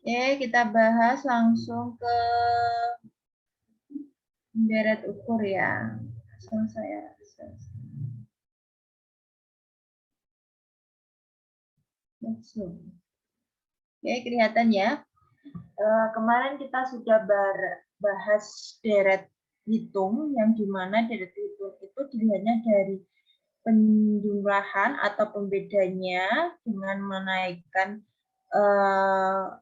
Oke, kita bahas langsung ke deret ukur ya. Langsung saya Oke, kelihatan ya. Kemarin kita sudah bahas deret hitung, yang dimana deret hitung itu dilihatnya dari penjumlahan atau pembedanya dengan menaikkan,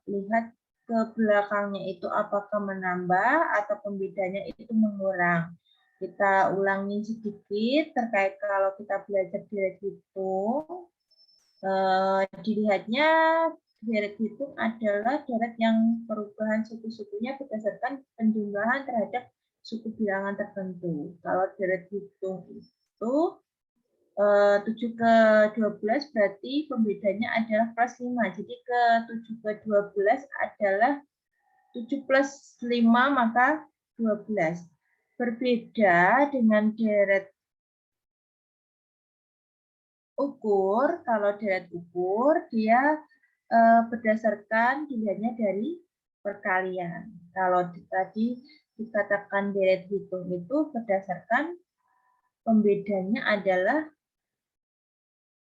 lihat ke belakangnya itu apakah menambah atau pembedanya itu mengurang. Kita ulangi sedikit terkait kalau kita belajar deret hitung. Dilihatnya deret hitung adalah deret yang perubahan suku-sukunya berdasarkan penjumlahan terhadap suku bilangan tertentu. Kalau deret hitung itu 7 ke 12 berarti pembedanya adalah plus 5. Jadi ke 7 ke 12 adalah 7 plus 5 maka 12. Berbeda dengan deret ukur, kalau deret ukur dia berdasarkan dilihatnya dari perkalian. Kalau tadi dikatakan deret hitung itu berdasarkan pembedanya adalah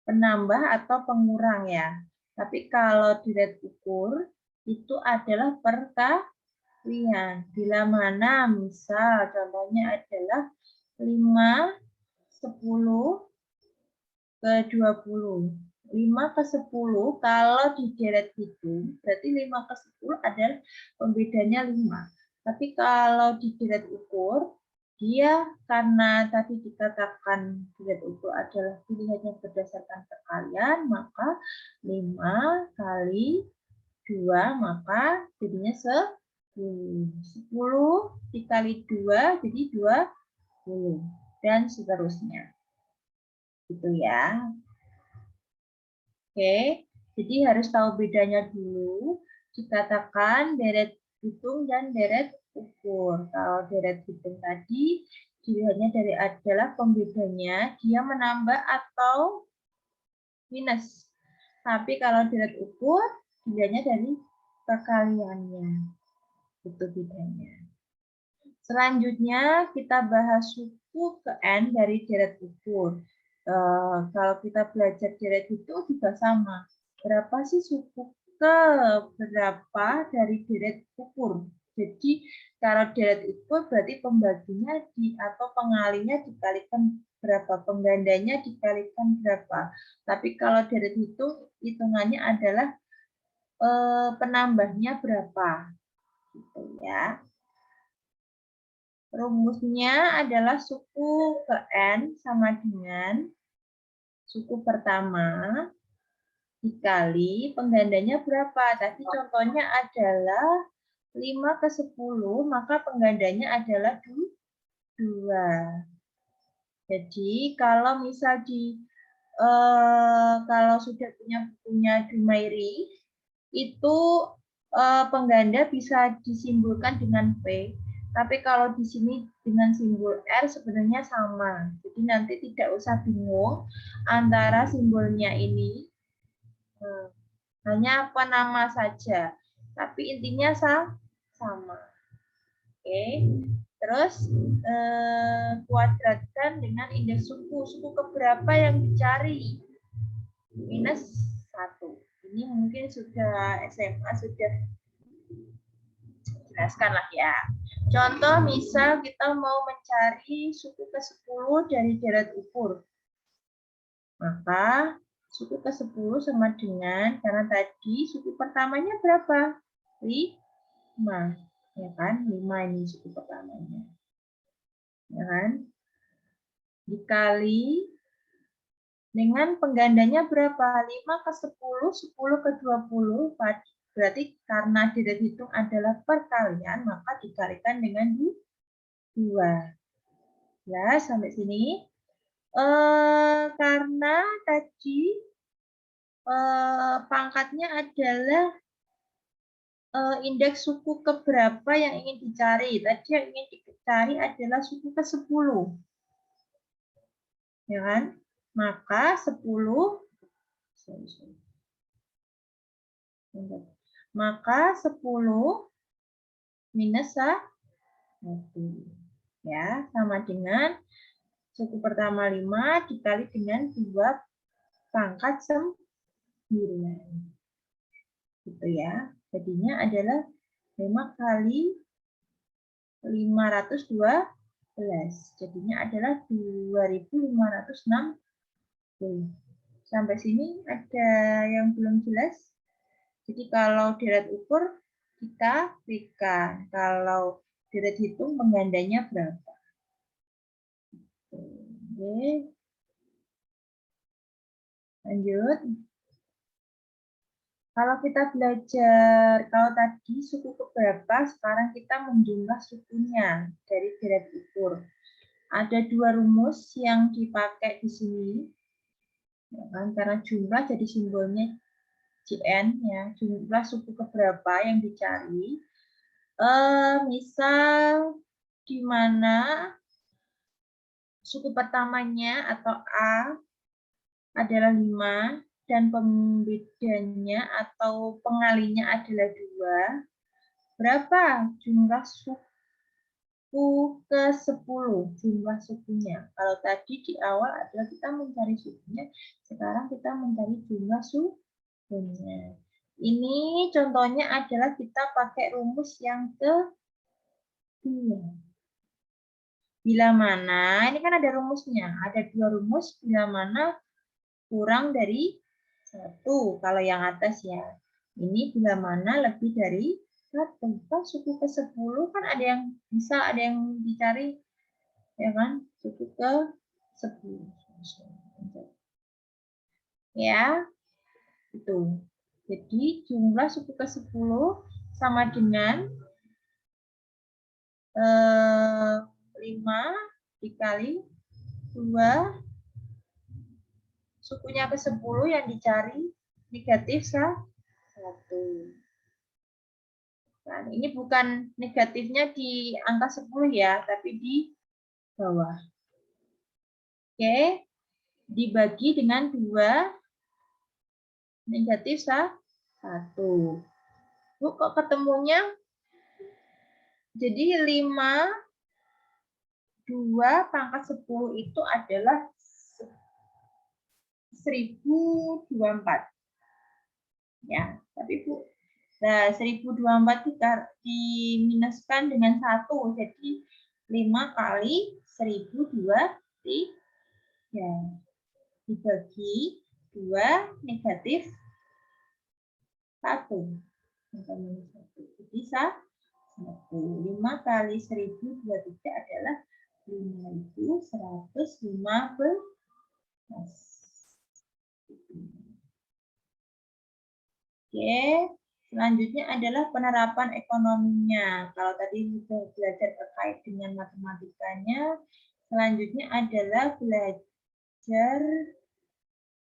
penambah atau pengurang ya. Tapi kalau deret ukur itu adalah perkalian. Bila mana misal contohnya adalah 5, 10 ke 20. 5 ke 10 kalau di deret hitung berarti 5 ke 10 adalah pembedanya 5. Tapi kalau di deret ukur dia karena tadi dikatakan deret ukur adalah pilihannya berdasarkan perkalian, maka 5 kali 2 maka jadinya 10. 10 dikali 2 jadi 20 dan seterusnya. Gitu ya. Oke, jadi harus tahu bedanya dulu. Dikatakan deret hitung dan deret ukur. Kalau deret hitung tadi dilihatnya dari adalah pembedanya dia menambah atau minus. Tapi kalau deret ukur dilihatnya dari perkaliannya. Itu bedanya. Selanjutnya kita bahas suku ke N dari deret ukur. Kalau kita belajar deret hitung juga sama. Berapa sih suku ke berapa dari deret ukur? Jadi kalau deret ukur berarti pembaginya atau pengalinya dikalikan berapa, penggandanya dikalikan berapa. Tapi kalau deret hitung hitungannya adalah penambahnya berapa. Gitu ya. Rumusnya adalah suku ke N sama dengan suku pertama dikali penggandanya berapa. Tadi contohnya adalah 5 ke 10, maka penggandanya adalah 2. Jadi kalau misal kalau sudah punya Dumairi, itu pengganda bisa disimbolkan dengan P. Tapi kalau di sini dengan simbol R sebenarnya sama. Jadi nanti tidak usah bingung antara simbolnya ini. Hanya apa nama saja. Tapi intinya sama. Oke. Terus kuadratkan dengan indeks suku. Suku keberapa yang dicari? Minus 1. Ini mungkin sudah SMA sudah jelaskan lah ya. Contoh misal kita mau mencari suku ke-10 dari deret ukur. Maka suku ke-10 sama dengan, karena tadi suku pertamanya berapa? 5. Ya kan? 5 ini suku pertamanya. Ya kan? Dikali dengan penggandanya berapa? 5 ke 10, 10 ke 20. Berarti karena deret hitung adalah perkalian, maka dikalikan dengan 2. Ya, sampai sini. Karena tadi pangkatnya adalah indeks suku keberapa yang ingin dicari. Tadi yang ingin dicari adalah suku ke-10. Ya kan? Maka 10 Maka 10 minus 1. Ya, sama dengan suku pertama 5 dikali dengan 2 pangkat 9. Gitu ya. Jadinya adalah 5 kali 512. Jadinya adalah 2560. Sampai sini ada yang belum jelas? Jadi kalau deret ukur kita berikan. Kalau deret hitung penggandanya berapa? Oke. Lanjut. Kalau kita belajar, kalau tadi suku keberapa, sekarang kita menjumlah sukunya dari deret ukur. Ada 2 rumus yang dipakai di sini. Ya kan? Karena jumlah jadi simbolnya JN, ya, jumlah suku keberapa yang dicari. Misal di mana suku pertamanya atau A adalah 5 dan pembedanya atau pengalinya adalah 2. Berapa jumlah suku ke-10? Jumlah sukunya. Kalau tadi di awal adalah kita mencari sukunya, sekarang kita mencari jumlah sukunya. Ini contohnya adalah kita pakai rumus yang kedua. Bila mana, ini kan ada rumusnya, ada 2 rumus, bila mana kurang dari 1, kalau yang atas ya. Ini bila mana lebih dari 1. Kan suku ke-10 kan ada yang bisa, ada yang dicari, ya kan, suku ke-10. Ya, itu. Jadi jumlah suku ke-10 sama dengan 5 dikali 2 sukunya ke-10 yang dicari negatif 1. Nah, ini bukan negatifnya di angka 10 ya, tapi di bawah. Oke, dibagi dengan 2 negatif 1. Bu, kok ketemunya jadi 5 2 pangkat 10 itu adalah 1024. Ya, tapi Bu, nah 1024 diminuskan dengan 1, jadi 5 kali 1023 dibagi 2 negatif 1. Jadi 5 kali 1023 adalah 5115. Oke, selanjutnya adalah penerapan ekonominya. Kalau tadi sudah belajar terkait dengan matematikanya, selanjutnya adalah belajar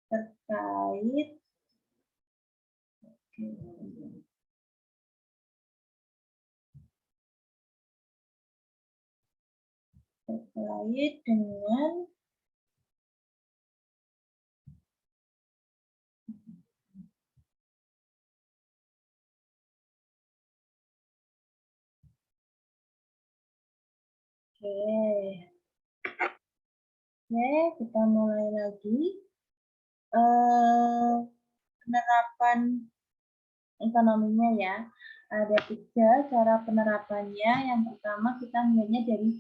terkait dengan Oke, kita mulai lagi. Penerapan ekonominya ya. Ada 3 cara penerapannya. Yang pertama kita melihatnya dari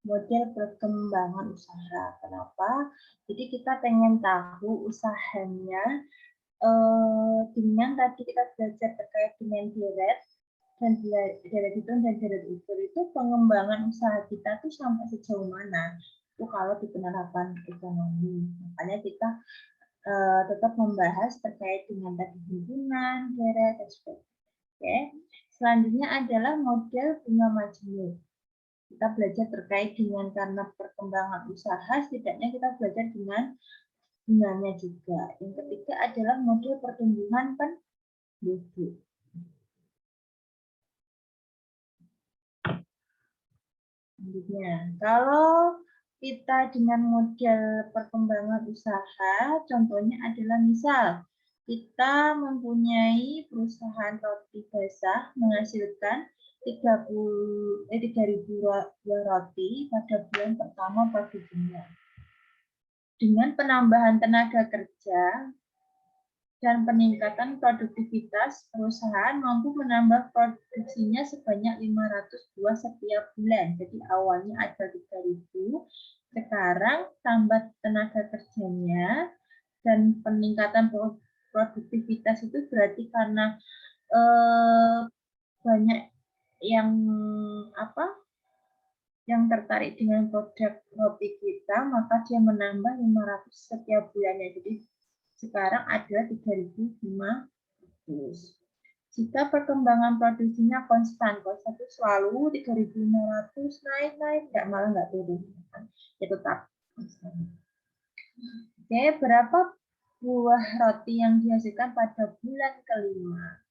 model perkembangan usaha. Kenapa? Jadi kita pengen tahu usahanya dengan tadi kita belajar terkait dengan deret dan deret hitung dan deret ukur itu pengembangan usaha kita tuh sampai sejauh mana itu kalau di penerapan ekonomi. Makanya kita tetap membahas terkait dengan tadi hubungan, deret, dan sebagainya. Oke. Selanjutnya adalah model bunga majemuk. Kita belajar terkait dengan karena perkembangan usaha, setidaknya kita belajar dengan bunganya juga. Yang ketiga adalah model pertumbuhan penduduk. Selanjutnya, kalau kita dengan model perkembangan usaha, contohnya adalah misal kita mempunyai perusahaan roti basah menghasilkan 3.000 buah roti pada bulan pertama produksinya. Dengan penambahan tenaga kerja dan peningkatan produktivitas, perusahaan mampu menambah produksinya sebanyak 500 buah setiap bulan. Jadi awalnya ada 3.000, sekarang tambah tenaga kerjanya dan peningkatan produktivitas itu berarti karena banyak yang tertarik dengan produk roti kita, maka dia menambah 500 setiap bulannya. Jadi sekarang ada 3.500. Jika perkembangan produksinya konstan itu selalu 3.500 naik, malah nggak turun, ya tetap konstan. Oke, berapa buah roti yang dihasilkan pada bulan kelima?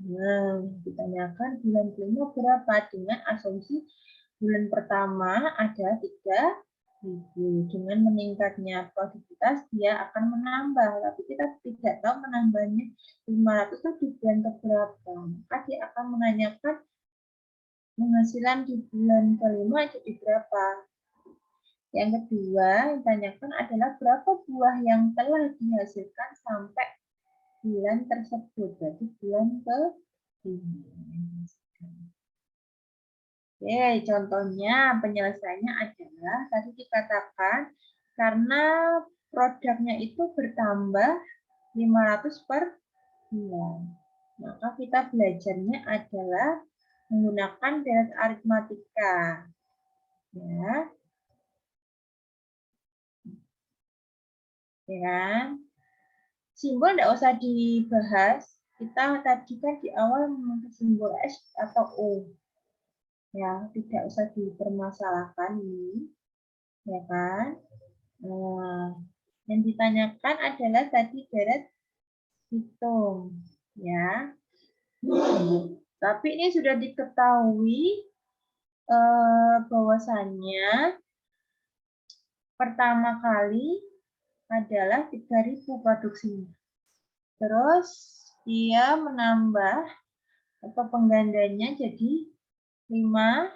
Nah, ditanyakan bulan kelima berapa dengan asumsi bulan pertama ada 3.000. Dengan meningkatnya produktivitas, dia akan menambah. Tapi kita tidak tahu menambahnya 500 itu di bulan keberapa. Maka dia akan menanyakan penghasilan di bulan kelima jadi berapa. Yang kedua, yang ditanyakan adalah berapa buah yang telah dihasilkan sampai bulan tersebut. Berarti bulan kelima. Oke, contohnya penyelesaiannya adalah tadi dikatakan karena produknya itu bertambah 500 per bulan. Maka kita belajarnya adalah menggunakan deret aritmatika. Ya. Ya. Simbol tidak usah dibahas. Kita tadi kan di awal memakai simbol S atau O. Ya, tidak usah dipermasalahkan ini, ya kan? Nah, yang ditanyakan adalah tadi deret hitung, ya. Tapi ini sudah diketahui bahwasannya pertama kali adalah 3.000 produksinya. Terus dia menambah atau penggandanya jadi 500.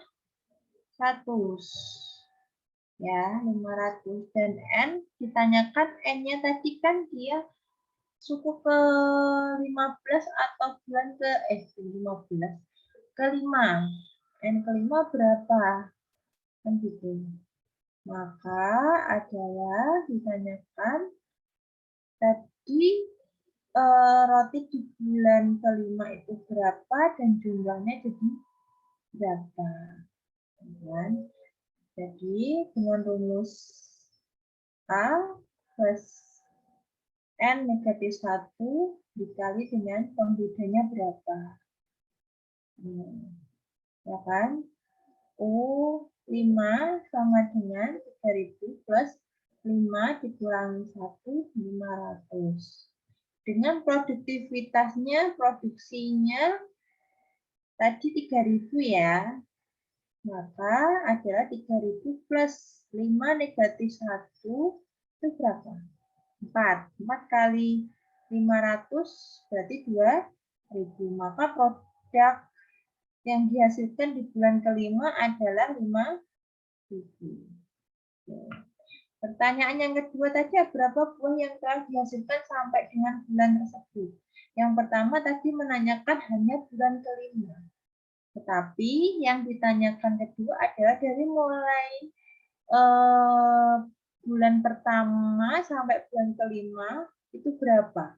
Ya, 500. Dan N ditanyakan N-nya tadi kan dia suku ke-15 atau bulan ke-15. Kelima. N kelima berapa? Kan gitu. Maka adalah ditanyakan tadi roti di bulan kelima itu berapa dan jumlahnya jadi berapa. Jadi dengan rumus A plus N negatif 1 dikali dengan pembedanya berapa. Ya kan? U5 sama dengan 3.000 plus 5 dikurangi 1, 500. Dengan produktivitasnya, produksinya tadi 3.000 ya. Maka adalah 3.000 plus 5 negatif 1 itu berapa? 4. 4 kali 500 berarti 2.000. Maka produk yang dihasilkan di bulan kelima adalah 5.000. Pertanyaan yang kedua tadi, berapa buah yang telah dihasilkan sampai dengan bulan tersebut? Yang pertama tadi menanyakan hanya bulan kelima. Tetapi yang ditanyakan kedua adalah dari mulai bulan pertama sampai bulan kelima itu berapa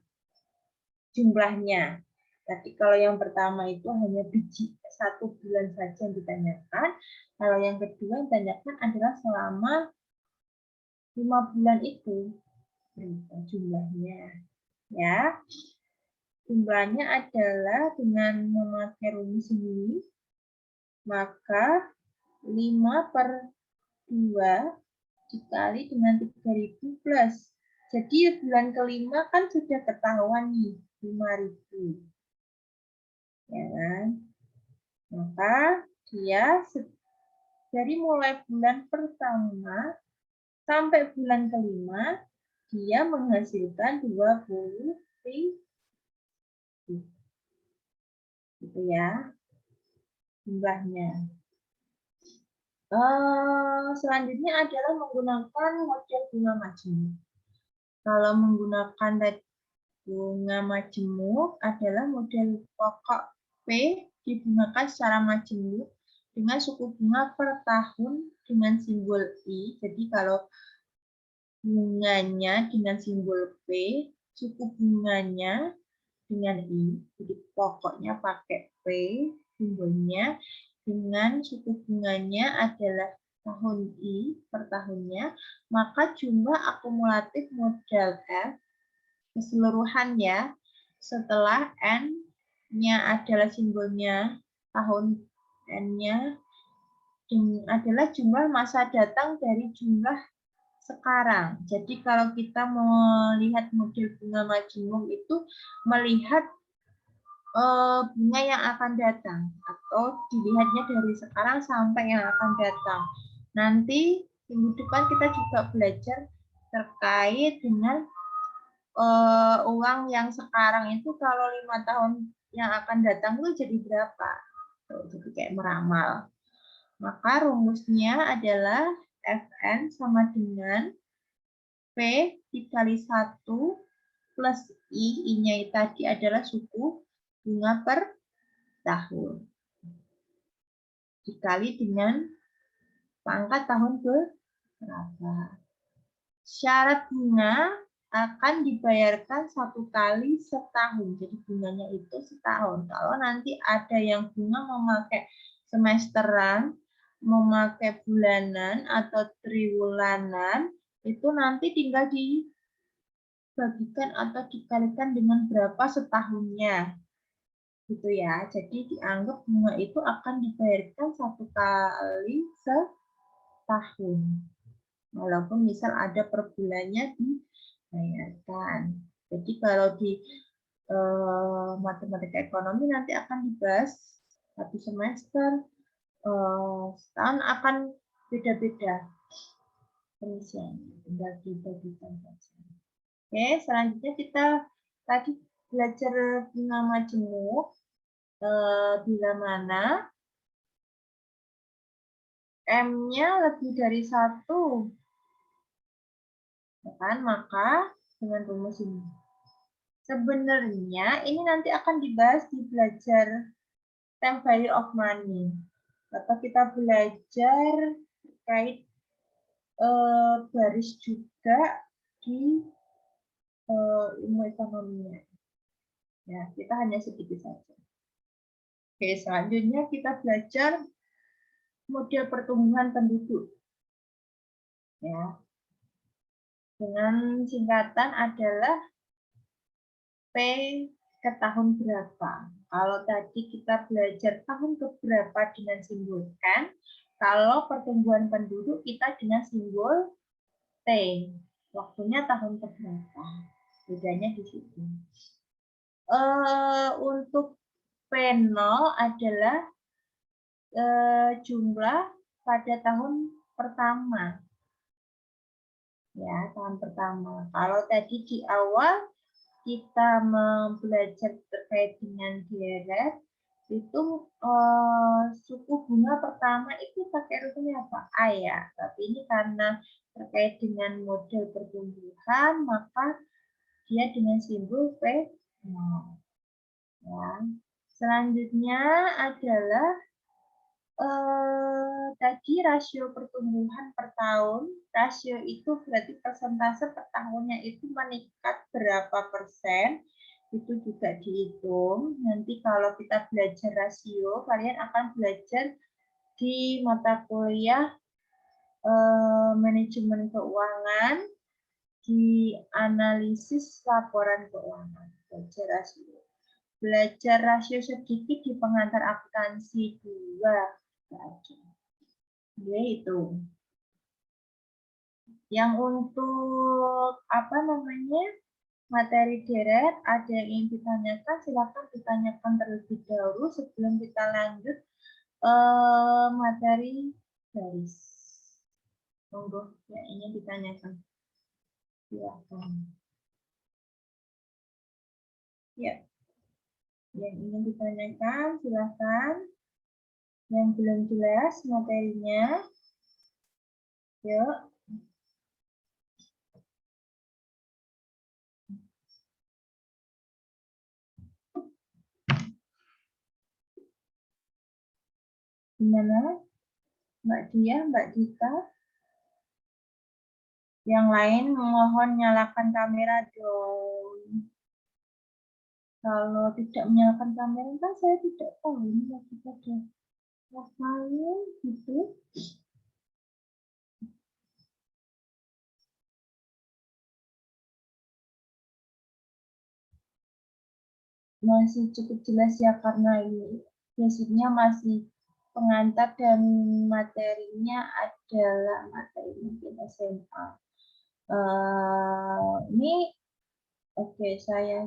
jumlahnya. Jadi kalau yang pertama itu hanya biji 1 bulan saja yang ditanyakan. Kalau yang kedua yang ditanyakan adalah selama 5 bulan itu berapa jumlahnya. Ya, jumlahnya adalah dengan memakai rumus ini, maka 5 per 2 dikali dengan 3.000 plus. Jadi bulan kelima kan sudah ketahuan nih, 5.000. Ya kan? Maka dia dari mulai bulan pertama sampai bulan kelima, dia menghasilkan 20 gitu ya jumlahnya. Selanjutnya adalah menggunakan model bunga majemuk. Kalau menggunakan bunga majemuk adalah model pokok P digunakan secara majemuk dengan suku bunga per tahun dengan simbol I. Jadi kalau bunganya dengan simbol P, suku bunganya dengan I. Jadi pokoknya pakai P, simbolnya dengan suku bunganya adalah tahun I per tahunnya, maka jumlah akumulatif modal F keseluruhan ya, setelah N-nya adalah simbolnya tahun N-nya adalah jumlah masa datang dari jumlah sekarang. Jadi kalau kita melihat model bunga majemuk itu melihat bunga yang akan datang atau dilihatnya dari sekarang sampai yang akan datang. Nanti minggu depan kita juga belajar terkait dengan uang yang sekarang itu kalau 5 tahun yang akan datang itu jadi berapa. Jadi kayak meramal. Maka rumusnya adalah Fn sama dengan P dikali 1 plus I, I-nya tadi adalah suku bunga per tahun. Dikali dengan pangkat tahun berapa. Syarat bunga akan dibayarkan 1 kali setahun. Jadi bunganya itu setahun. Kalau nanti ada yang bunga memakai semesteran, memakai bulanan atau triwulanan, itu nanti tinggal dibagikan atau dikalikan dengan berapa setahunnya. Gitu ya. Jadi dianggap bunga itu akan dibayarkan 1 kali setahun. Walaupun misal ada per bulannya dibayarkan. Jadi kalau di matematika ekonomi nanti akan dibahas 1 semester, setahun akan beda-beda pengisiannya, tinggal dibagikan saja. Oke, selanjutnya kita tadi belajar bunga majemuk bila mana M-nya lebih dari 1. Kan? Maka dengan rumus ini. Sebenarnya ini nanti akan dibahas di belajar time value of money. Atau kita belajar terkait baris juga di ilmu ekonominya. Ya, kita hanya sedikit saja. Oke, selanjutnya kita belajar model pertumbuhan penduduk. Ya. Dengan singkatan adalah P ke tahun berapa. Kalau tadi kita belajar tahun ke berapa dengan simbol N, kalau pertumbuhan penduduk kita dengan simbol T. Waktunya tahun ke berapa. Bedanya di situ. Untuk P0 adalah jumlah pada tahun pertama. Ya, tahun pertama. Kalau tadi di awal kita belajar terkait dengan deret, itu suku bunga pertama itu pakai rumusnya apa? A ya. Tapi ini karena terkait dengan model pertumbuhan, maka dia dengan simbol P0. Ya. Selanjutnya adalah tadi rasio pertumbuhan per tahun. Rasio itu berarti persentase per tahunnya itu meningkat berapa persen. Itu juga dihitung. Nanti kalau kita belajar rasio, kalian akan belajar di mata kuliah manajemen keuangan, di analisis laporan keuangan. Belajar rasio. Belajar rasio sedikit di pengantar akuntansi 2. Itu. Yang untuk apa namanya materi deret ada yang ingin ditanyakan, silakan ditanyakan terlebih dahulu sebelum kita lanjut materi garis. Monggo yang ingin ditanyakan. Silakan. Ya, yang ingin ditanyakan silahkan. Yang belum jelas materinya, yuk. Gimana? Mbak Dia, Mbak Dika? Yang lain mohon nyalakan kamera dong. Kalau tidak menyalakan kamera kan saya tidak tahu ini lagi pada ngapain gitu. Masih cukup jelas ya karena ini basicnya masih pengantar dan materinya adalah materi mungkin SMA. Ini oke, saya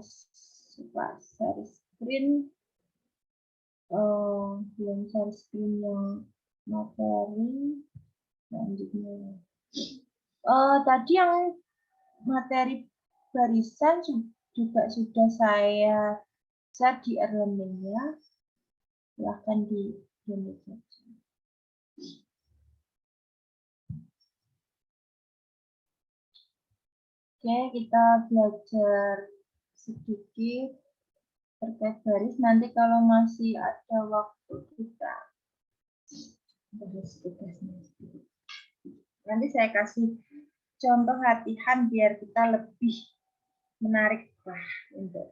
coba share screen. Belum share screen yang materi selanjutnya. Tadi yang materi barisan juga sudah saya share di e-learning-nya. Silahkan di-download saja. Oke, kita belajar sedikit terkait baris. Nanti kalau masih ada waktu kita bahas tugasnya. Nanti saya kasih contoh latihan biar kita lebih menarik lah untuk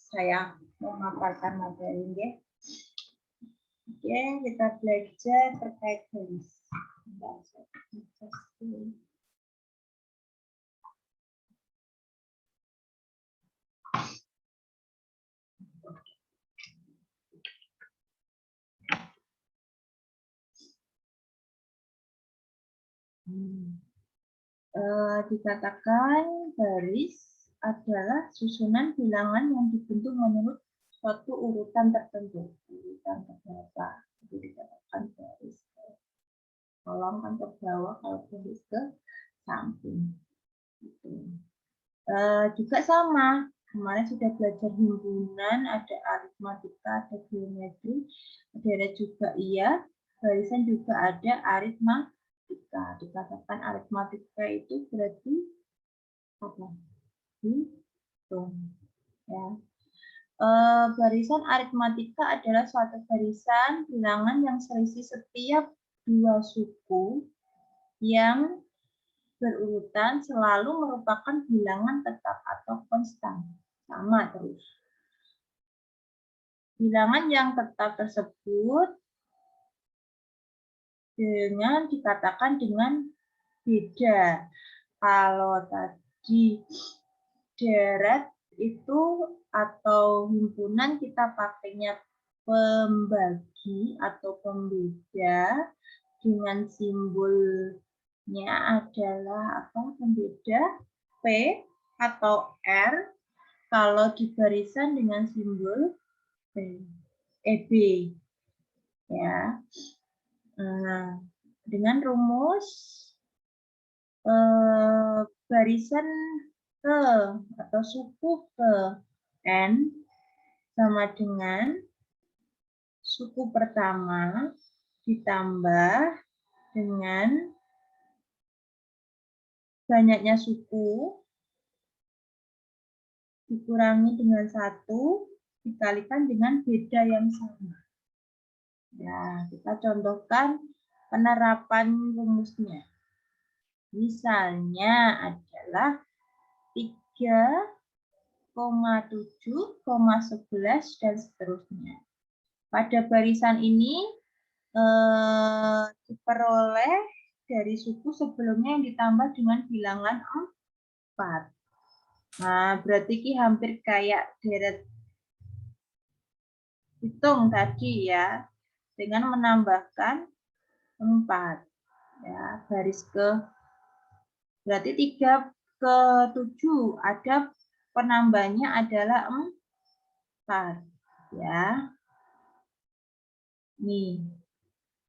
saya memaparkan materi ya. Oke, kita belajar terkait baris. Dikatakan baris adalah susunan bilangan yang dibentuk menurut suatu urutan tertentu. Urutan keberapa? Itu dikatakan baris. Kolom kan ke bawah, kalau baris ke samping. Gitu. Juga sama. Kemarin sudah belajar himpunan, ada aritmatika, ada geometri, ada juga iya. Barisan juga ada aritmatika. Dikatakan aritmatika itu berarti apa? Hitung. Ya. Barisan aritmatika adalah suatu barisan bilangan yang selisih setiap dua suku yang berurutan selalu merupakan bilangan tetap atau konstan. Sama terus. Bilangan yang tetap tersebut dengan dikatakan dengan beda. Kalau tadi deret itu atau himpunan kita pakainya pembagi atau pembeda dengan simbolnya adalah apa? Pembeda P atau R. Kalau di barisan dengan simbol EB ya. Nah, dengan rumus barisan ke atau suku ke N sama dengan suku pertama ditambah dengan banyaknya suku dikurangi dengan 1 dikalikan dengan beda yang sama. Ya, kita contohkan penerapan rumusnya. Misalnya adalah 3,7,11 dan seterusnya. Pada barisan ini diperoleh dari suku sebelumnya yang ditambah dengan bilangan 4. Nah, berarti ini hampir kayak deret hitung tadi ya, dengan menambahkan 4. Ya, baris ke berarti 3 ke 7 ada penambahnya adalah 4 ya. Nih.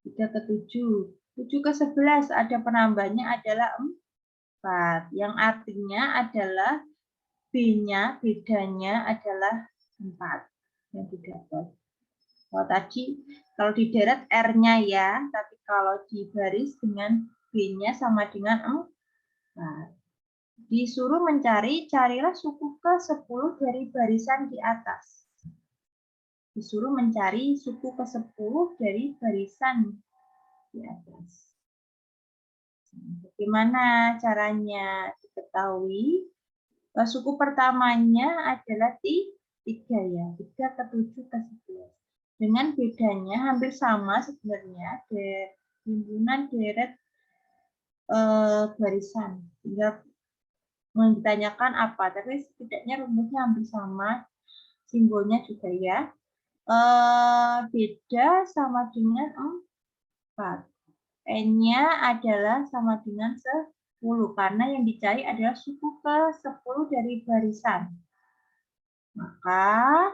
3 ke 7. 7 ke 11 ada penambahnya adalah 4. Yang artinya adalah B-nya, bedanya adalah 4 yang didapat. Kalau tadi, kalau di deret R-nya ya, tapi kalau di baris dengan B-nya sama dengan 4. Disuruh mencari, carilah suku ke-10 dari barisan di atas. Disuruh mencari suku ke-10 dari barisan di atas. Bagaimana caranya diketahui? Suku pertamanya adalah 3 ya, 3 ke 7 ke 11. Dengan bedanya hampir sama sebenarnya himpunan deret barisan. Tinggal ditanyakan apa, tapi setidaknya rumusnya hampir sama, simbolnya juga ya. Beda sama dengan 4. N-nya adalah sama dengan 10, karena yang dicari adalah suku ke-10 dari barisan. Maka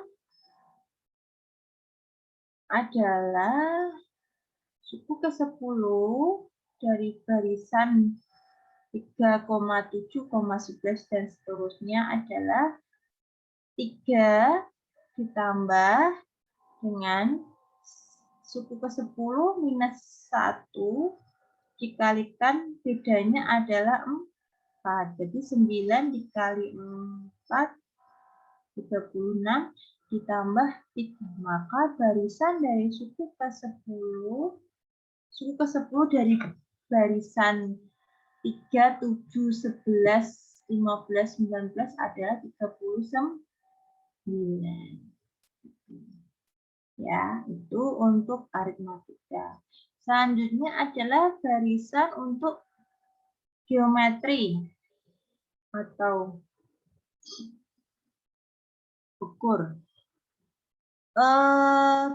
adalah suku ke-10 dari barisan 3,7,11 dan seterusnya adalah 3 ditambah dengan suku ke-10 minus 1 dikalikan bedanya adalah 4. Jadi 9 dikali 4, 36 ditambah 3. Maka barisan dari suku ke-10 dari barisan 3, 7, 11, 15, 19 adalah 39. Ya, itu untuk aritmatika. Selanjutnya adalah barisan untuk geometri atau ukur.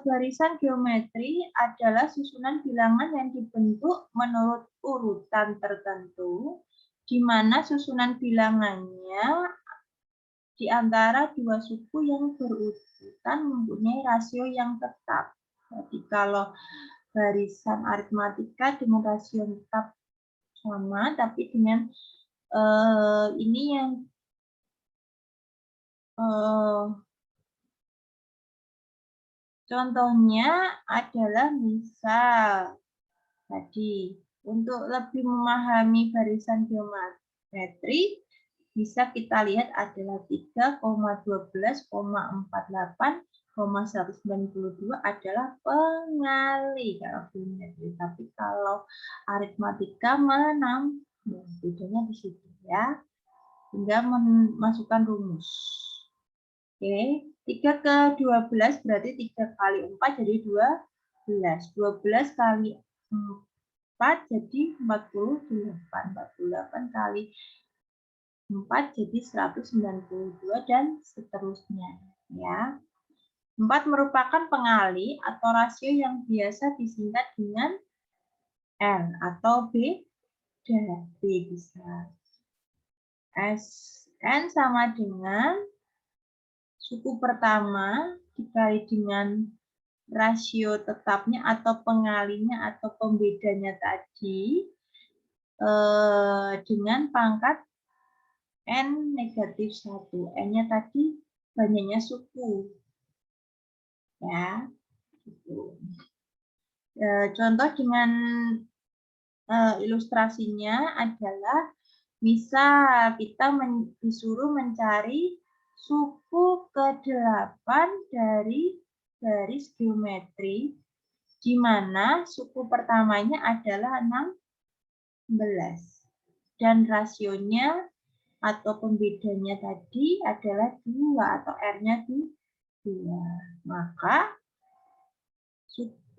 Barisan geometri adalah susunan bilangan yang dibentuk menurut urutan tertentu, di mana susunan bilangannya di antara dua suku yang berurutan mempunyai rasio yang tetap. Jadi kalau barisan aritmatika dengan rasio yang tetap sama, tapi dengan ini yang contohnya adalah misal tadi, untuk lebih memahami barisan geometri, bisa kita lihat adalah 3,12,48,192 adalah pengali kalau geometri. Tapi kalau aritmatika menambah, bedanya di situ ya. Tinggal memasukkan rumus. Oke, 3 ke 12 berarti 3 kali 4 jadi 12. 12 kali 4 jadi 48. 48 kali 4 jadi 192 dan seterusnya ya. 4 merupakan pengali atau rasio yang biasa disingkat dengan L atau B bisa. N sama dengan suku pertama dikali dengan rasio tetapnya atau pengalinya atau pembedanya tadi dengan pangkat N negatif 1. N-nya tadi banyaknya suku. Ya, gitu. Contoh dengan ilustrasinya adalah misal kita disuruh mencari suku ke-8 dari garis geometri, di mana suku pertamanya adalah 16. Dan rasionya atau pembedanya tadi adalah 2 atau R-nya 2. Maka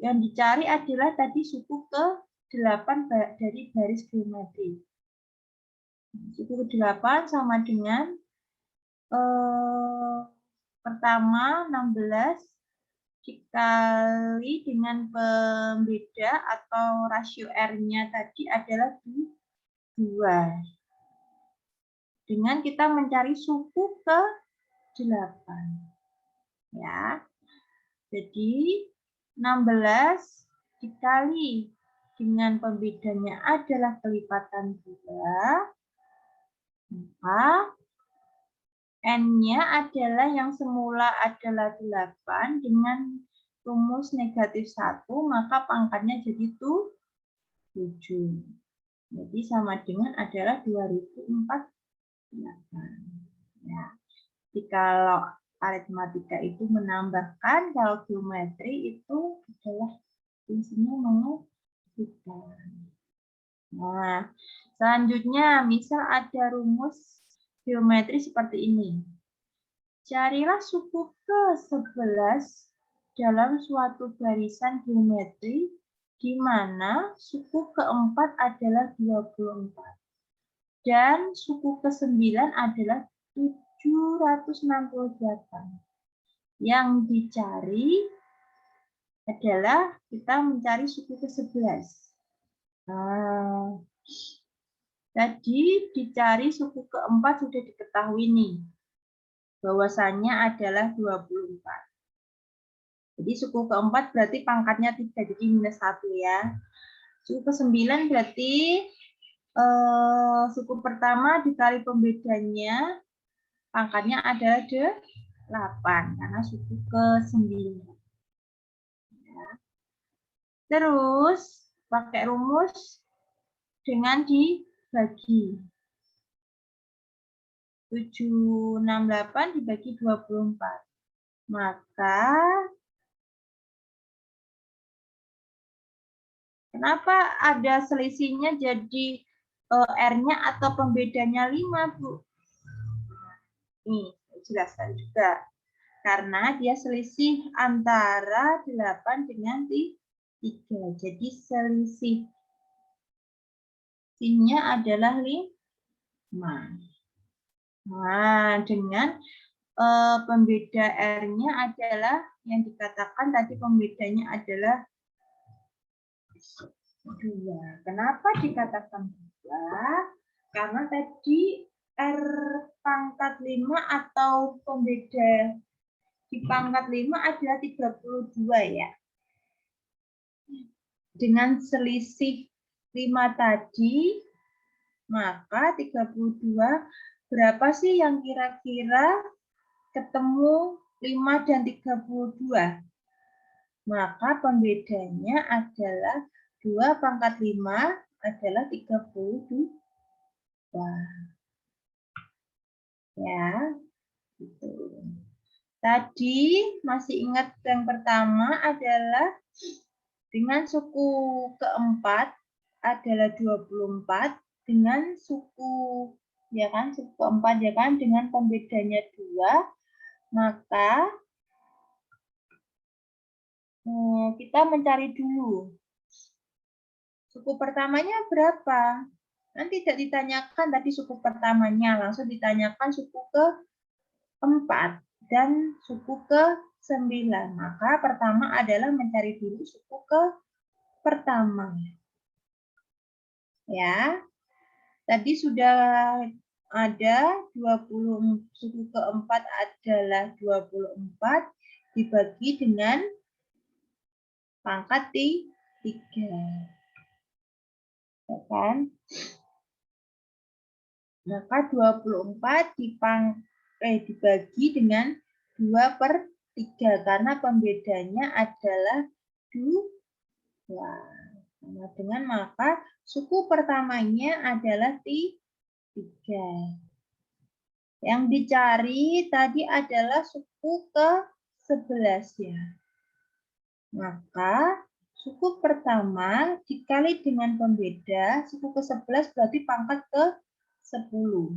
yang dicari adalah tadi suku ke-8 dari garis geometri. Suku ke-8 sama dengan pertama 16 dikali dengan pembeda atau rasio R-nya tadi adalah 2. Dengan kita mencari suku ke-8. Ya. Jadi 16 dikali dengan pembedanya adalah kelipatan 2. Maka N-nya adalah yang semula adalah 8 dengan rumus negatif 1, maka pangkatnya jadi 7. Jadi sama dengan adalah 2048. Ya. Jadi kalau aritmatika itu menambahkan, kalau geometri itu adalah fungsinya mengumpulkan. Nah, selanjutnya misal ada rumus geometri seperti ini. Carilah suku ke-11 dalam suatu barisan geometri di mana suku ke-4 adalah 24 dan suku ke-9 adalah 768. Yang dicari adalah kita mencari suku ke-11. Nah, tadi dicari suku ke-4 sudah diketahui nih. Bahwasannya adalah 24. Jadi suku ke-4 berarti pangkatnya 3, jadi minus 1 ya. Suku ke-9 berarti suku pertama dikali pembedanya, pangkatnya adalah 8, karena suku ke-9. Ya. Terus, pakai rumus dengan dibagi. 768 dibagi 24. Maka kenapa ada selisihnya jadi R-nya atau pembedanya 5, Bu? Nih, jelaskan juga. Karena dia selisih antara 8 dengan 3. Jadi selisihnya adalah 5. Nah, dengan pembeda R-nya adalah yang dikatakan tadi pembedanya adalah 2. Kenapa dikatakan 2? Karena tadi R pangkat 5 atau pembeda di pangkat 5 adalah 32 ya. Dengan selisih 5 tadi, maka 32 berapa sih yang kira-kira ketemu 5 dan 32? Maka pembedanya adalah 2 pangkat 5 adalah 32. Ya, gitu. Tadi masih ingat yang pertama adalah dengan suku ke-4 adalah 24 dengan suku ya kan suku ke-4 ya kan dengan pembedanya 2, maka kita mencari dulu suku pertamanya berapa. Nanti tidak ditanyakan tadi suku pertamanya, langsung ditanyakan suku ke-4 dan suku ke-9. Maka pertama adalah mencari dulu suku ke pertama. Ya. Tadi sudah ada 20, suku ke-4 adalah 24 dibagi dengan pangkat 3. Ya kan? Maka 24 dibagi dengan 2/3 karena pembedanya adalah 2. Sama dengan maka suku pertamanya adalah 3. Yang dicari tadi adalah suku ke-11 ya. Maka suku pertama dikali dengan pembeda, suku ke-11 berarti pangkat ke-10.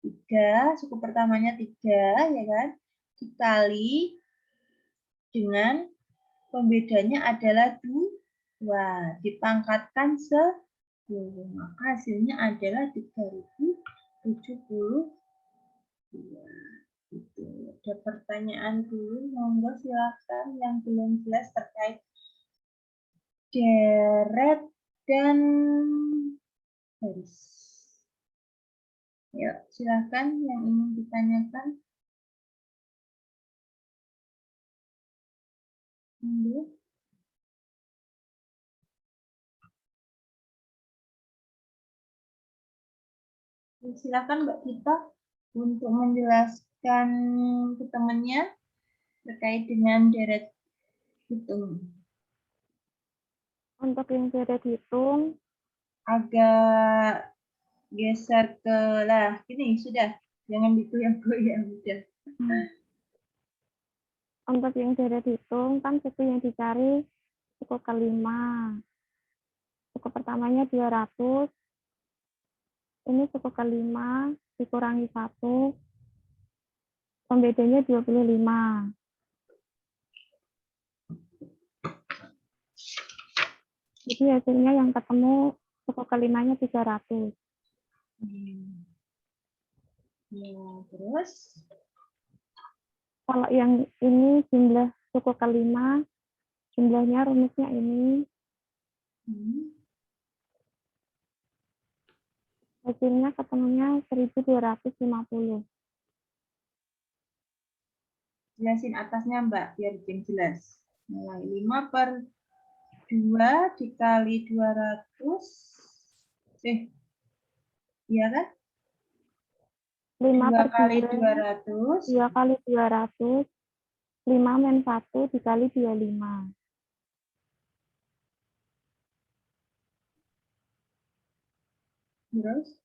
3, suku pertamanya 3 ya kan, dikali dengan pembedanya adalah 2, dipangkatkan 10, maka hasilnya adalah 3072. Gitu. Ada pertanyaan dulu, monggo silakan yang belum jelas terkait deret dan baris. Yuk, silakan yang ingin ditanyakan. Monggo. Silakan Mbak Gita untuk menjelaskan ke temannya terkait dengan deret hitung. Untuk yang deret hitung, Agak geser ke lah, ini sudah, jangan digoyang-goyang udah. untuk yang deret hitung kan suku yang dicari suku kelima. Suku pertamanya 200, ini suku kelima dikurangi 1, pembedanya 25. Jadi hasilnya yang ketemu suku kelimanya 300. Ya, terus Kalau yang ini jumlah suku kelima, jumlahnya rumusnya ini. Hasilnya ketemunya 1250. jelasin atasnya Mbak, biar jelas. Mulai 5/2 dikali 200. Iya kan? 5 2 per kali 2, 200. 2 kali 200, 5 min 1 dikali 25. Terus?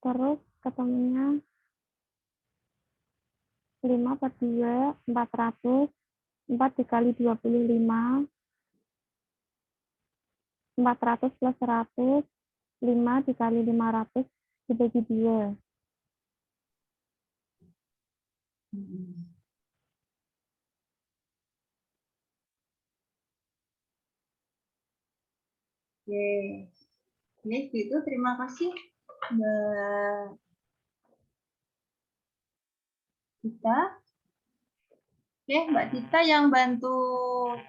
Terus ketemunya 5 per 2, 400, 4 dikali 25, 400 plus 100, 5 dikali 500 dibagi 2. Oke. Baik, itu terima kasih Mbak Dita. Oke, Mbak Dita yang bantu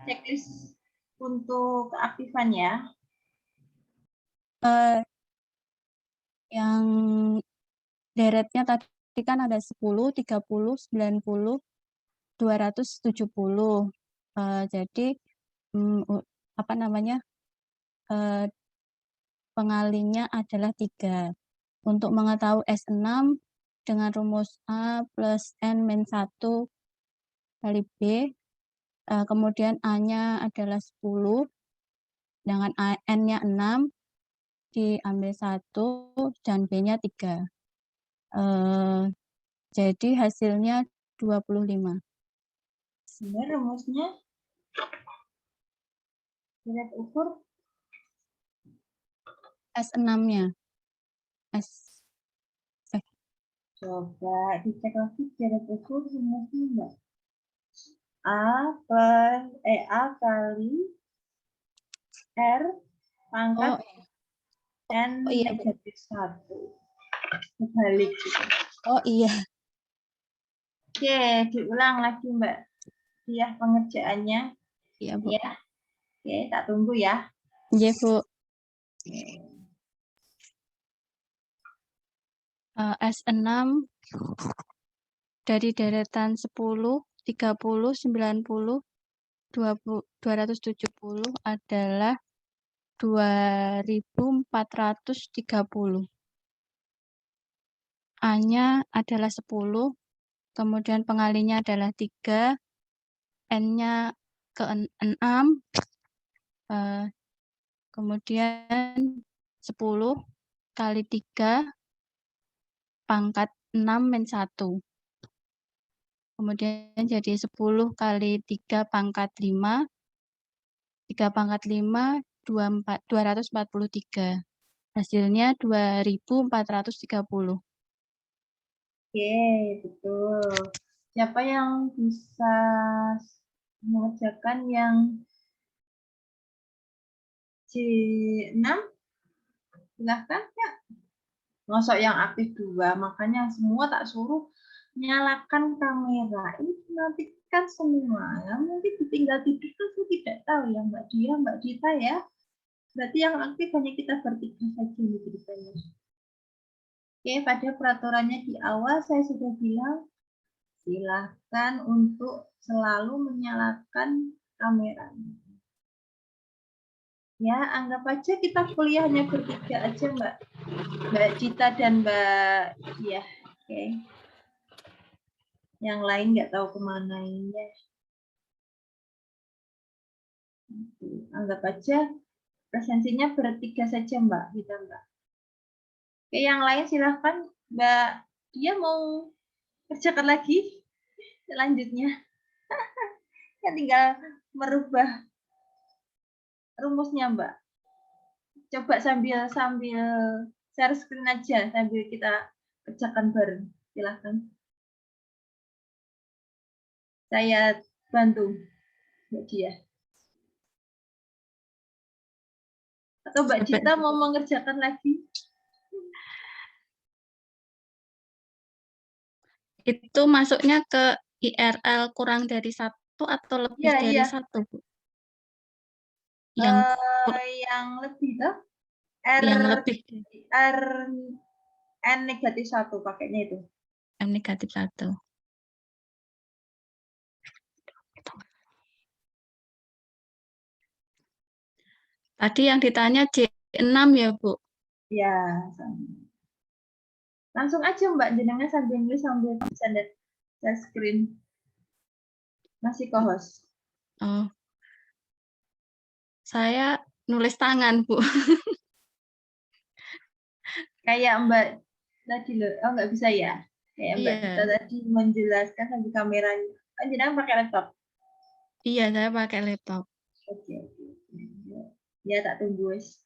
checklist untuk keaktifan ya. Yang deretnya tadi kan ada 10, 30, 90, 270. Jadi apa namanya? Pengalinya adalah 3. Untuk mengetahui S6 dengan rumus A plus N min 1 kali B, kemudian A-nya adalah 10, dengan N-nya 6, diambil 1, dan B-nya 3. Jadi hasilnya 25. Benar rumusnya? Deret ukur S6-nya. Coba dicek lagi deret ukur rumusnya Mbak. A kali R pangkat N negatif 1. Kebalik gitu. Oh iya. Oke, diulang lagi Mbak. Iya, pengerjaannya. Iya, Bu. Ya. Oke, tak tunggu ya. Iya, Bu. S6 dari deretan 10, 30, 90, 270 adalah 2430. A-nya adalah 10, kemudian pengalinya adalah 3, N-nya ke 6, kemudian 10 kali 3 pangkat 6 min 1. Kemudian jadi 10 kali 3 pangkat 5, 3 pangkat 5, 243. Hasilnya 2430. Oke, betul. Siapa yang bisa mengerjakan yang C6? Silahkan ya. Masuk yang aktif 2, makanya semua tak suruh nyalakan kamera. Ini nanti kan semua, ya. Nanti ditinggal tidur kan saya tidak tahu ya Mbak Dia, Mbak Dita ya. Berarti yang aktif hanya kita bertiga saja ini ceritanya. Oke, pada peraturannya di awal saya sudah bilang, silahkan untuk selalu menyalakan kamera. Ya, anggap aja kita kuliahnya bertiga aja, Mbak. Mbak Cita dan Mbak Iya. Oke. Yang lain nggak tahu kemana ya. Anggap aja presensinya bertiga saja, Mbak. Kita, Mbak. Oke, yang lain silahkan, Mbak. Dia mau kerjakan lagi selanjutnya. Ya tinggal merubah rumusnya, Mbak. Coba sambil share screen aja sambil kita kerjakan bareng. Silahkan. Saya bantu Mbak Dia. Atau Mbak Cita mau mengerjakan lagi? Itu masuknya ke IRL kurang dari 1 atau lebih Iya, dari iya. 1, Bu? Yang Yang lebih toh? yang lebih R N negatif 1 pakainya itu. M negatif 1. Tadi yang ditanya J6 ya, Bu? Ya, langsung aja Mbak, jenengan sambil nulis sambil bisa share screen. Masih co-host. Oh. Saya nulis tangan, Bu. Kayak Mbak tadi loh, oh nggak bisa ya? Kayak Mbak Cita Iya. tadi menjelaskan sambil kameranya. Kan jenengan pakai laptop? Iya, saya pakai laptop. Oke. Ya, tak tunggu wis.